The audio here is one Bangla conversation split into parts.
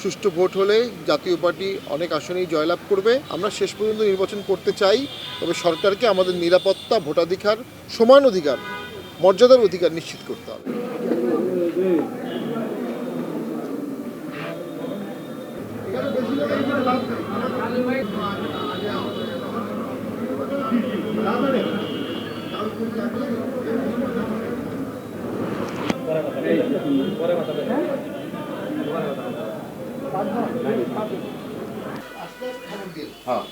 সুষ্ঠু ভোট হলে জাতীয় পার্টি অনেক আসনেই জয়লাভ করবে। আমরা শেষ পর্যন্ত নির্বাচন করতে চাই, তবে সরকারকে আমাদের নিরাপত্তা, ভোটাধিকার, সমান অধিকার, মর্যাদার অধিকার নিশ্চিত করতে হবে। হ্যাঁ,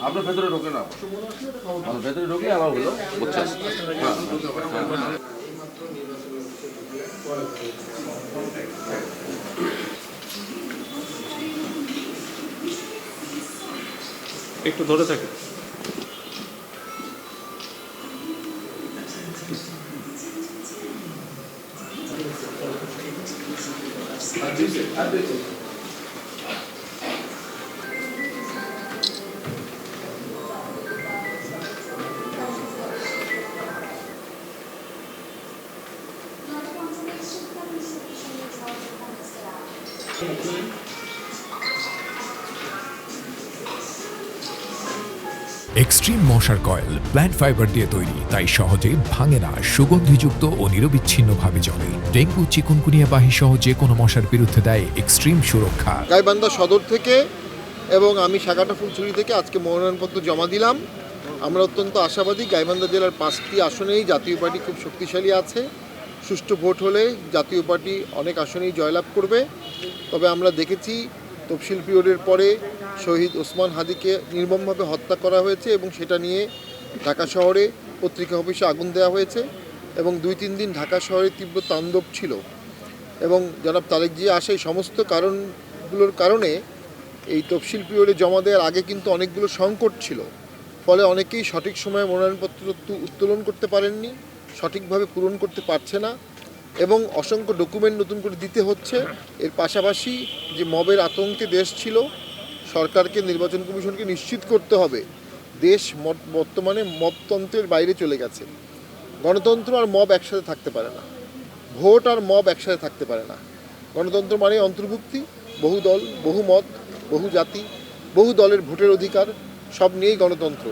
আপনার ভেতরে ঢোকে না, ভেতরে ঢোকে আবার হলো বুঝছেন। একটু ধরে থাকে। এক্সট্রিম মশার কয়েল প্ল্যান্ট ফাইবার দিয়ে তৈরি, তাই সহজে ভাঙে না, সুগন্ধিযুক্ত ও নিরবিচ্ছিন্নভাবে জ্বলে। ডেঙ্গু, চিকুনগুনিয়া বাহি সহ যে কোনো মশার বিরুদ্ধে দেয় এক্সট্রিম সুরক্ষা। গাইবান্ধা সদর থেকে এবং আমি সাগাটা ফুলছড়ি থেকে আজকে মনোনয়নপত্র জমা দিলাম। আমরা অত্যন্ত আশাবাদী, গাইবান্ধা জেলার 5টি আসনেই জাতীয় পার্টি খুব শক্তিশালী আছে। সুষ্ঠু ভোট হলে জাতীয় পার্টি অনেক আসনেই জয়লাভ করবে। তবে আমরা দেখেছি তফসিল পিরিয়ডের পরে শহীদ ওসমান হাদিকে নির্মমভাবে হত্যা করা হয়েছে এবং সেটা নিয়ে ঢাকা শহরে পত্রিকা অফিসে আগুন দেওয়া হয়েছে এবং 2-3 দিন ঢাকা শহরে তীব্র তাণ্ডব ছিল। এবং জনাব তারেক জিয়া আসে এই সমস্ত কারণগুলোর কারণে এই তফসিল পিরিয়ডে জমা দেওয়ার আগে কিন্তু অনেকগুলো সংকট ছিল, ফলে অনেকেই সঠিক সময়ে মনোনয়নপত্র উত্তোলন করতে পারেননি, সঠিকভাবে পূরণ করতে পারছে না এবং অসংখ্য ডকুমেন্ট নতুন করে দিতে হচ্ছে। এর পাশাপাশি যে মবের আতঙ্কে দেশ ছিল, সরকারকে, নির্বাচন কমিশনকে নিশ্চিত করতে হবে দেশ বর্তমানে মবতন্ত্রের বাইরে চলে গেছে। গণতন্ত্র আর মব একসাথে থাকতে পারে না, ভোট আর মব একসাথে থাকতে পারে না। গণতন্ত্র মানে অন্তর্ভুক্তি, বহু দল, বহু মত, বহু জাতি, বহু দলের ভোটের অধিকার, সব নিয়েই গণতন্ত্র।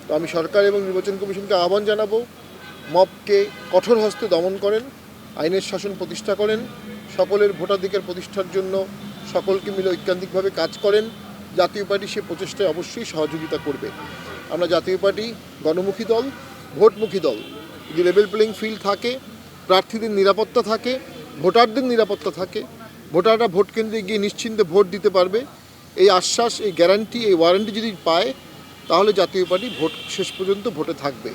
তো আমি সরকার এবং নির্বাচন কমিশনকে আহ্বান জানাবো, মবকে কঠোর হস্তে দমন করেন, আইনের শাসন প্রতিষ্ঠা করেন, সকলের ভোটাধিকার প্রতিষ্ঠার জন্য সকলকে মিলে ঐকান্তিকভাবে কাজ করেন। জাতীয় পার্টি সে প্রচেষ্টায় অবশ্যই সহযোগিতা করবে। আমরা জাতীয় পার্টি গণমুখী দল, ভোটমুখী দল। যদি লেভেল প্লেইং ফিল্ড থাকে, প্রার্থীদের নিরাপত্তা থাকে, ভোটারদের নিরাপত্তা থাকে, ভোটাররা ভোট কেন্দ্রে গিয়ে নিশ্চিন্তে ভোট দিতে পারবে, এই আশ্বাস, এই গ্যারান্টি, এই ওয়ারেন্টি যদি পায়, তাহলে জাতীয় পার্টি ভোট শেষ পর্যন্ত ভোটে থাকবে।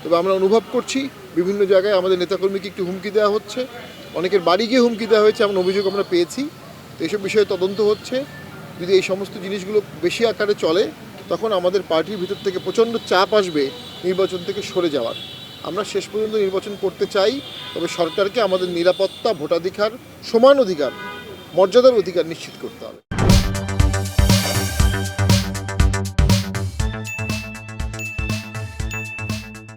তবে আমরা অনুভব করছি বিভিন্ন জায়গায় আমাদের নেতাকর্মীকে একটু হুমকি দেওয়া হচ্ছে, অনেকের বাড়ি গিয়ে হুমকি দেওয়া হয়েছে, এমন অভিযোগ আমরা পেয়েছি। তো এইসব বিষয়ে তদন্ত হচ্ছে। যদি এই সমস্ত জিনিসগুলো বেশি আকারে চলে, তখন আমাদের পার্টির ভিতর থেকে প্রচণ্ড চাপ আসবে নির্বাচন থেকে সরে যাওয়ার। আমরা শেষ পর্যন্ত নির্বাচন করতে চাই, তবে সরকারকে আমাদের নিরাপত্তা, ভোটাধিকার, সমান অধিকার, মর্যাদার অধিকার নিশ্চিত করতে হবে।